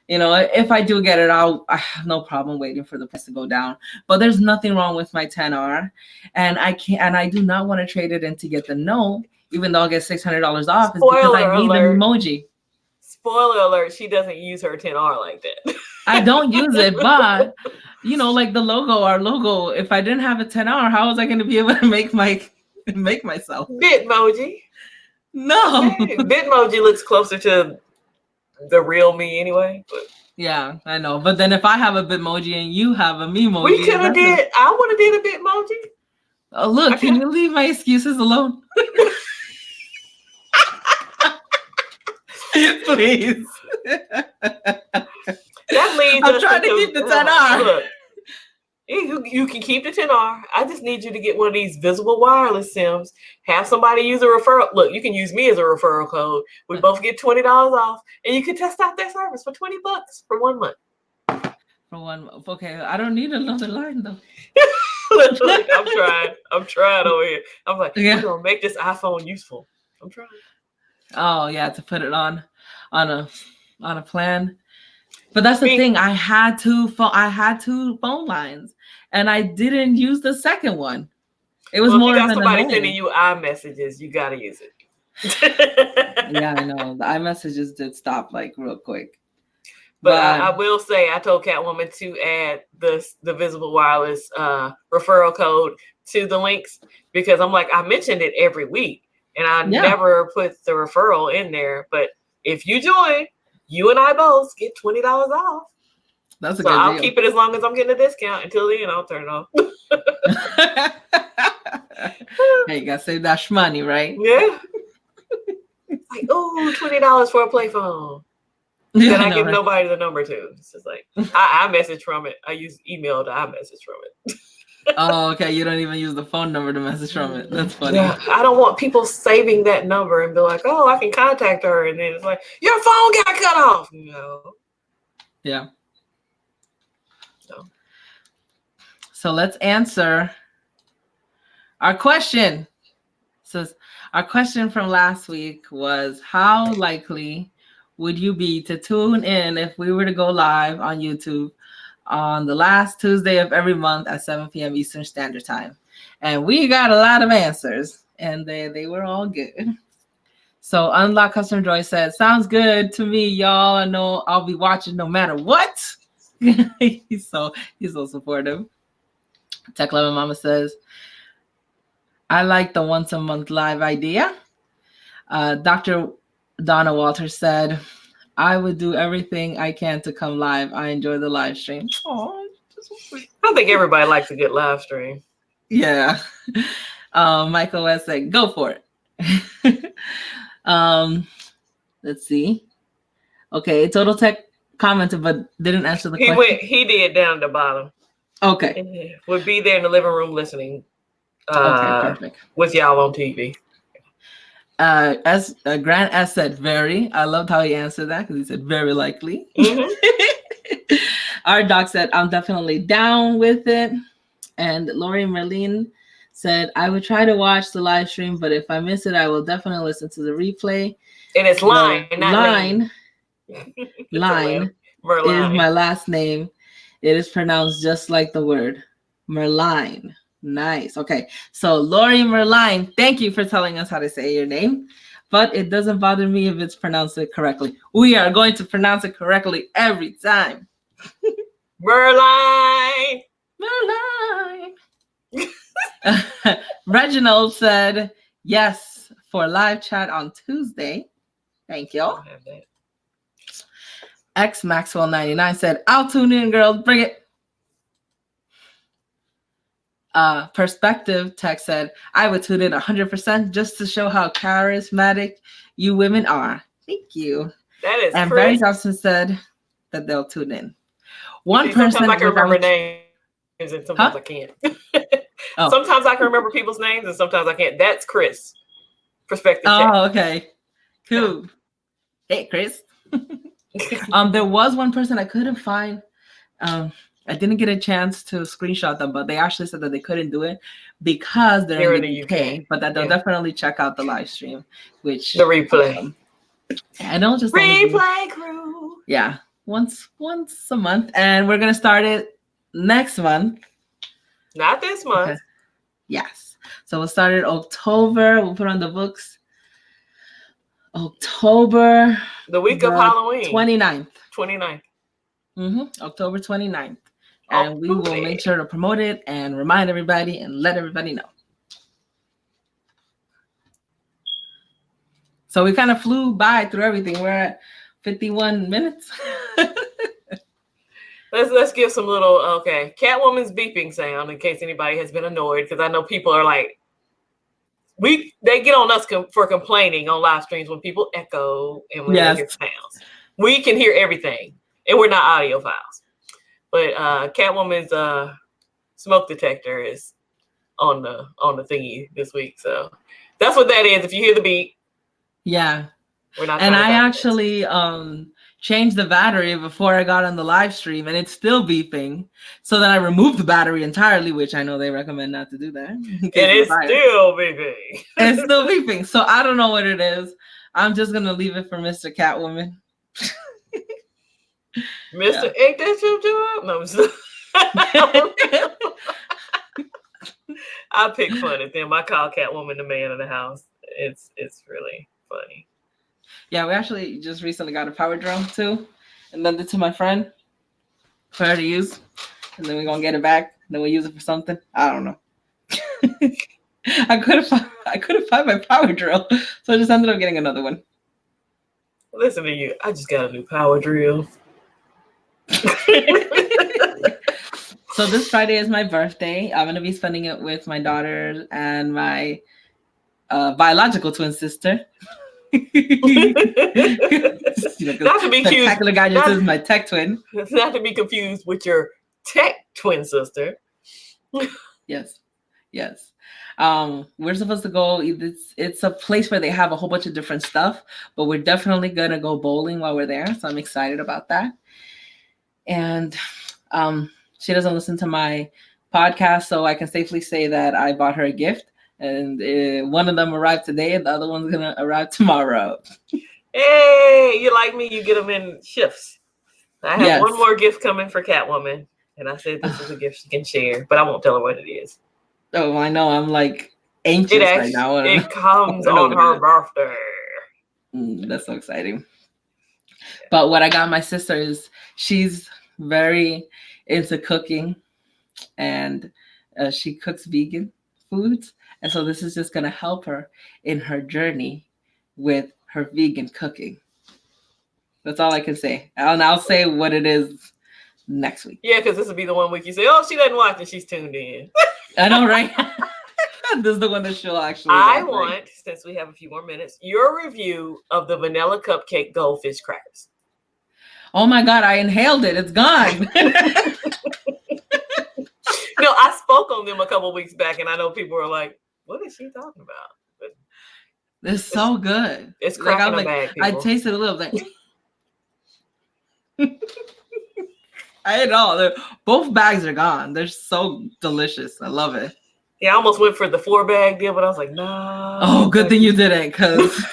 if I do get it, I have no problem waiting for the price to go down. But there's nothing wrong with my 10R, and I do not want to trade it in to get the Note, even though I'll get $600 off. It's because I need the emoji. Spoiler alert: she doesn't use her 10R like that. I don't use it, but like the logo, our logo. If I didn't have a 10R, how was I going to be able to make myself Bitmoji? No, hey, Bitmoji looks closer to the real me anyway. But yeah, I know. But then if I have a Bitmoji and you have a Memoji, we could have did. I would have did a Bitmoji. Oh, look! Can you leave my excuses alone? Please. That leads I'm trying to keep the 10R. Look, you can keep the 10R. I just need you to get one of these visible wireless SIMs. Have somebody use a referral. Look, you can use me as a referral code. We both get $20 off, and you can test out their service for $20 for 1 month. For 1 month. Okay, I don't need another line though. Literally, I'm trying over here. I'm like, we're gonna make this iPhone useful. I'm trying. Oh yeah, to put it on a plan. But that's the thing. I had two phone lines, and I didn't use the second one. It was more than somebody sending you iMessages. You gotta use it. Yeah, I know. The iMessages did stop like real quick. But I will say, I told Catwoman to add the visible wireless referral code to the links, because I'm like, I mentioned it every week, and I never put the referral in there. But if you join, you and I both get $20 off. That's a good deal. I'll keep it as long as I'm getting a discount. Until then, I'll turn it off. Hey, you gotta save that money, right? Yeah. Like, oh, $20 for a play phone. Then I give nobody the number to. It's just like I message from it. I use email to iMessage from it. Oh, okay. You don't even use the phone number to message from it. That's funny. Yeah, I don't want people saving that number and be like, "Oh, I can contact her," and then it's like, "Your phone got cut off." Yeah. So let's answer our question. Says our question from last week was, how likely would you be to tune in if we were to go live on YouTube on the last Tuesday of every month at 7 p.m. Eastern Standard Time? And we got a lot of answers, and they were all good. So Unlock Custom Joy said, sounds good to me, y'all. I know I'll be watching no matter what. he's so supportive. Tech Loving Mama says, I like the once a month live idea. Dr. Donna Walters said, I would do everything I can to come live. I enjoy the live stream. Oh, I think everybody likes a good live stream. Yeah. Michael West said, go for it. Let's see. Okay, Total Tech commented but didn't answer the question. He did down at the bottom. Okay. Would be there in the living room listening. Okay, perfect. With y'all on TV. As Grant S said, very. I loved how he answered that because he said very likely. Mm-hmm. Our doc said, I'm definitely down with it. And Lori Merlin said, I would try to watch the live stream, but if I miss it, I will definitely listen to the replay. And it's Line, not Line. Line is my last name. It is pronounced just like the word Merline. Nice. Okay. So Lori Merline, thank you for telling us how to say your name, but it doesn't bother me if it's pronounced correctly. We are going to pronounce it correctly every time. Merline. Merline. Reginald said yes for live chat on Tuesday. Thank you. X Maxwell 99 said, "I'll tune in, girls. Bring it." Perspective Tech said, "I would tune in 100% just to show how charismatic you women are." Thank you. That is. And Barry Johnson said that they'll tune in. One person. Sometimes I can remember names and sometimes I can't. Sometimes I can remember people's names and sometimes I can't. That's Chris. Perspective Tech. Oh, okay. Cool. Yeah. Hey, Chris. There was one person I couldn't find. I didn't get a chance to screenshot them, but they actually said that they couldn't do it because they're in the UK. But that they'll definitely check out the live stream, which the replay. I know, just replay crew. Yeah, once a month, and we're gonna start it next month. Not this month. Okay. Yes. So we'll start it October. We'll put on the books. October. The week of Halloween. 29th. 29th. October 29th. And we will make sure to promote it and remind everybody and let everybody know. So we kind of flew by through everything. We're at 51 minutes. Let's give some little, Catwoman's beeping sound in case anybody has been annoyed, because I know people are like, they get on us for complaining on live streams when people echo and when they hear sounds. We can hear everything, and we're not audiophiles. But Catwoman's smoke detector is on the thingy this week, so that's what that is. If you hear the beep, we're not. And I actually changed the battery before I got on the live stream, and it's still beeping. So then I removed the battery entirely, which I know they recommend not to do that. And it's still beeping. And it's still beeping. So I don't know what it is. I'm just gonna leave it for Mr. Catwoman. Mr. Ain't that your job? No, I pick fun at them. I call Catwoman the man of the house. It's really funny. Yeah, we actually just recently got a power drill too, and lent it to my friend for her to use, and then we're gonna get it back. And then we'll use it for something. I don't know. I couldn't find my power drill, so I just ended up getting another one. Listen to you. I just got a new power drill. So this Friday is my birthday. I'm gonna be spending it with my daughter and my biological twin sister. Not to be confused. Gadget is my tech twin. Not to be confused with your tech twin sister. Yes. We're supposed to go. It's a place where they have a whole bunch of different stuff, but we're definitely gonna go bowling while we're there. So I'm excited about that. And she doesn't listen to my podcast, so I can safely say that I bought her a gift. And one of them arrived today, and the other one's gonna arrive tomorrow. Hey, you like me? You get them in shifts. I have one more gift coming for Catwoman, and I said this is a gift she can share, but I won't tell her what it is. Oh, I know. I'm like anxious right now. It comes on her birthday. That's so exciting. But what I got my sister is she's very into cooking, and she cooks vegan foods. And so this is just going to help her in her journey with her vegan cooking. That's all I can say. And I'll say what it is next week. Yeah, because this will be the 1 week you say, oh, she doesn't watch it. She's tuned in. I know, right? This is the one that she'll actually want, since we have a few more minutes, your review of the vanilla cupcake goldfish crackers. Oh, my God. I inhaled it. It's gone. No, I spoke on them a couple of weeks back, and I know people were like, what is she talking about? But it's so good. It's cracking a bag, people. I tasted a little bit. I know. Both bags are gone. They're so delicious. I love it. Yeah, I almost went for the 4-bag deal, but I was like, nah. Oh, good thing you didn't, because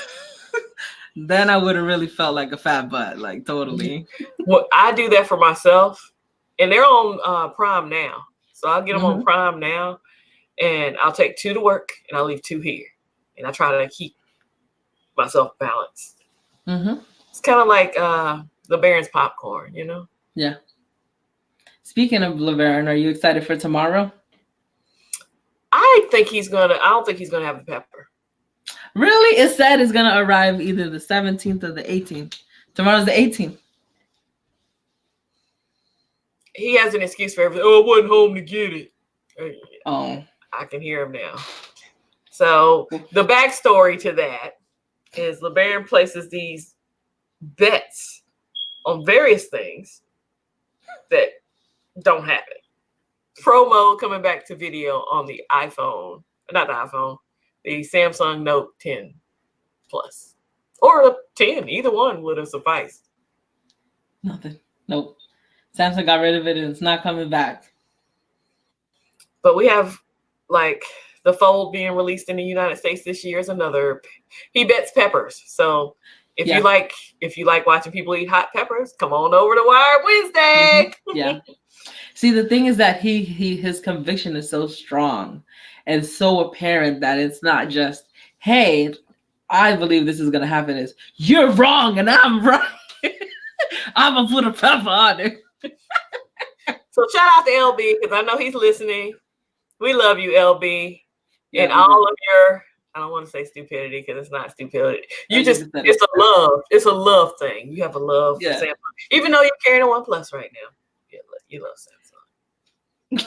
then I would have really felt like a fat butt, like totally. Well, I do that for myself, and they're on Prime now. So I'll get them on Prime now. And I'll take 2 to work, and I'll leave 2 here. And I try to keep myself balanced. It's kind of like LeBaron's popcorn, you know? Yeah. Speaking of LeBaron, are you excited for tomorrow? I don't think he's gonna have the pepper. Really? It said it's gonna arrive either the 17th or the 18th. Tomorrow's the 18th. he has an excuse for everything. Oh, I wasn't home to get it. Oh, I can hear him now. So the backstory to that is LeBaron places these bets on various things that don't happen. Pro mode coming back to video on the iPhone, not the iPhone, the Samsung Note 10 Plus or the 10, either one would have sufficed. Nothing. Nope. Samsung got rid of it and it's not coming back. But we have like the Fold being released in the United States this year is another. He bets peppers. So if you like watching people eat hot peppers, come on over to Wired Wednesday. Mm-hmm. Yeah. See, the thing is that his conviction is so strong and so apparent that it's not just, hey, I believe this is gonna happen. It's you're wrong and I'm right. I'm gonna put a pepper on it. So shout out to LB because I know he's listening. We love you, LB, and all of your. I don't want to say stupidity because it's not stupidity. It's a love thing. You have a love for Samsung, even though you're carrying a OnePlus right now. You love Samsung.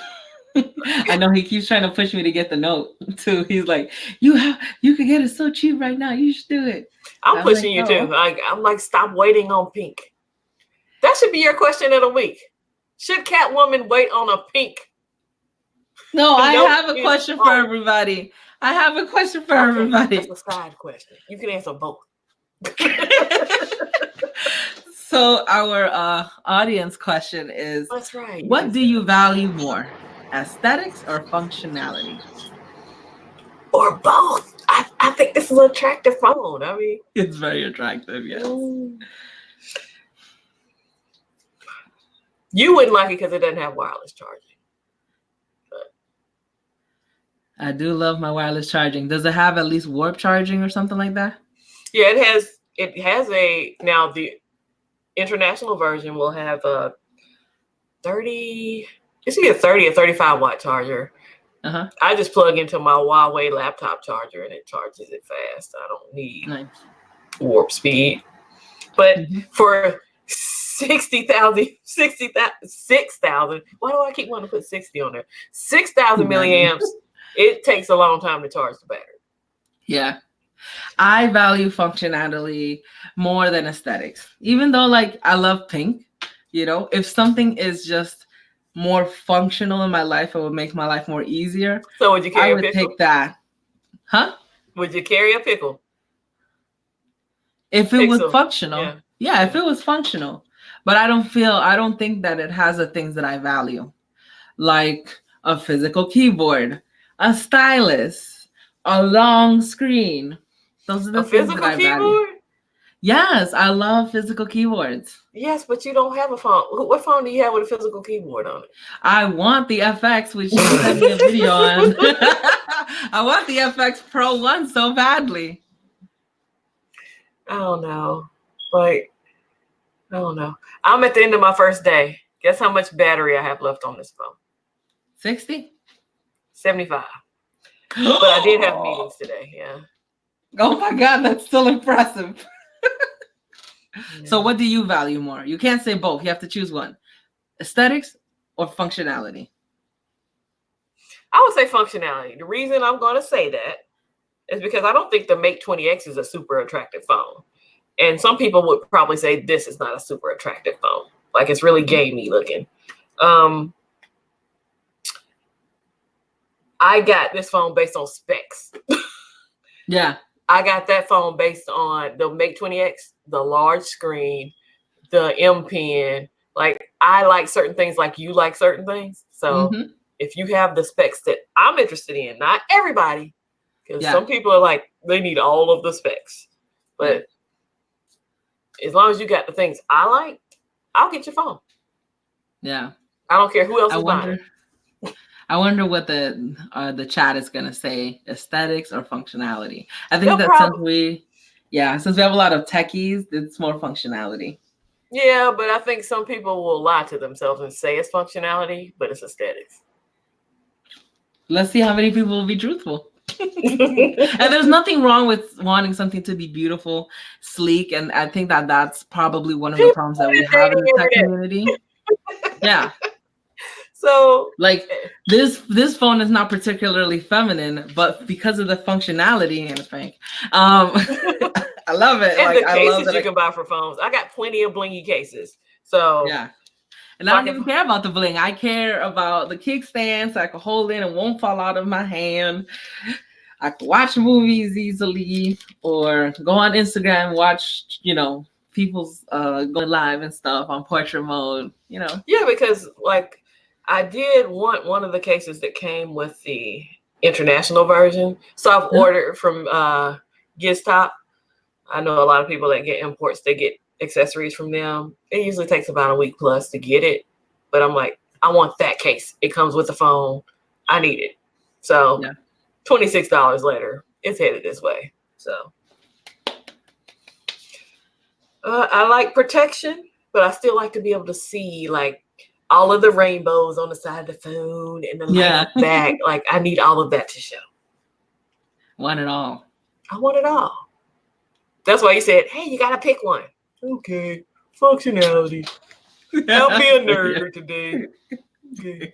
I know he keeps trying to push me to get the Note too. He's like, you could get it so cheap right now. You should do it. I'm pushing you too. I'm like, stop waiting on pink. That should be your question of the week. Should Catwoman wait on a pink? No, I have a question for everybody. That's a side question. You can answer both. So our audience question is, that's right. What do you value more, aesthetics or functionality? Or both. I think this is an attractive phone. I mean, it's very attractive, yes. You wouldn't like it because it doesn't have wireless charging. I do love my wireless charging. Does it have at least warp charging or something like that? Yeah, it has now the international version will have a 30, it's either 30 or 35 watt charger. Uh-huh. I just plug into my Huawei laptop charger and it charges it fast. I don't need warp speed. But for 6,000, why do I keep wanting to put 60 on there? 6,000 milliamps. It takes a long time to charge the battery. Yeah. I value functionality more than aesthetics. Even though like I love pink, if something is just more functional in my life, it would make my life more easier. So would you carry a pickle? I would take that. Huh? Would you carry a pickle? If it was functional. Yeah, if it was functional. But I don't think that it has the things that I value. Like a physical keyboard, a stylus, a long screen. Those are the things that I value. Yes, I love physical keyboards. Yes, but you don't have a phone. What phone do you have with a physical keyboard on it? I want the FX, which you sent me a video on. I want the FX Pro 1 so badly. I don't know. I don't know. I'm at the end of my first day. Guess how much battery I have left on this phone? 60? 75. But I did have meetings today, yeah. Oh my God, that's still impressive. So what do you value more? You can't say both. You have to choose one. Aesthetics or functionality? I would say functionality. The reason I'm going to say that is because I don't think the Mate 20X is a super attractive phone. And some people would probably say this is not a super attractive phone. Like it's really gamey looking. I got this phone based on specs. Yeah. I got that phone based on the Mate 20X, the large screen, the M Pen. Like I like certain things like you like certain things. So if you have the specs that I'm interested in, not everybody, because some people are like, they need all of the specs. But as long as you got the things I like, I'll get your phone. Yeah. I don't care who else is buying it. I wonder what the chat is gonna say, aesthetics or functionality. I think since we have a lot of techies, it's more functionality. Yeah, but I think some people will lie to themselves and say it's functionality, but it's aesthetics. Let's see how many people will be truthful. And there's nothing wrong with wanting something to be beautiful, sleek, and I think that's probably one of the problems that we have in the tech community. Yeah. So like this phone is not particularly feminine, but because of the functionality, and it's pink, I love it. And like, the cases you can buy for phones. I got plenty of blingy cases. So yeah. And I don't even care about the bling. I care about the kickstand so I can hold it and won't fall out of my hand. I can watch movies easily or go on Instagram and watch, people's going live and stuff on portrait mode, Yeah, because like I did want one of the cases that came with the international version. So I've ordered from Giztop. I know a lot of people that get imports, they get accessories from them. It usually takes about a week plus to get it. But I'm like, I want that case. It comes with the phone. I need it. So $26 later, it's headed this way. So I like protection, but I still like to be able to see like all of the rainbows on the side of the phone and the light back. Like I need all of that to show. Want it all. I want it all. That's why you said, hey, you got to pick one. Okay. Functionality. I'll be a nerd today. Okay.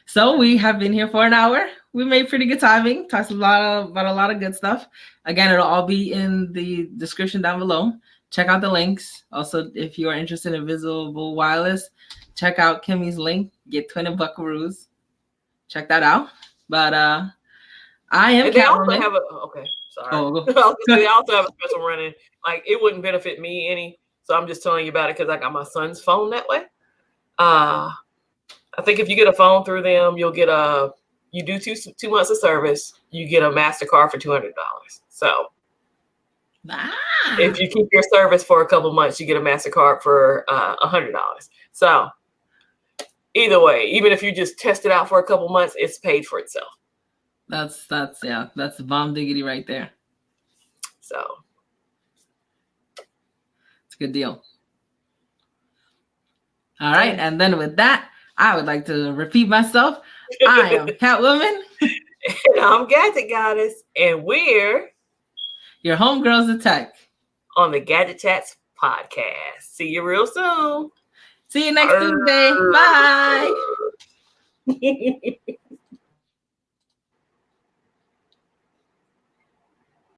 So we have been here for an hour. We made pretty good timing. Talked about a lot of good stuff. Again, it'll all be in the description down below. Check out the links. Also, if you are interested in Visible Wireless, check out Kimmy's link. Get 20 buckaroos. Check that out. But I am. And they also have they also have a special running. Like it wouldn't benefit me any. So I'm just telling you about it because I got my son's phone that way. I think if you get a phone through them, you'll get you do two months of service, you get a MasterCard for $200. So if you keep your service for a couple months, you get a MasterCard for $100. So either way, even if you just test it out for a couple months, it's paid for itself. That's bomb diggity right there. So it's a good deal. All right, and then with that, I would like to repeat myself. I am Catwoman. And I'm Gadget Goddess. And we're your homegirls of tech on the Gadget Chats podcast. See you real soon. See you next Tuesday. Bye.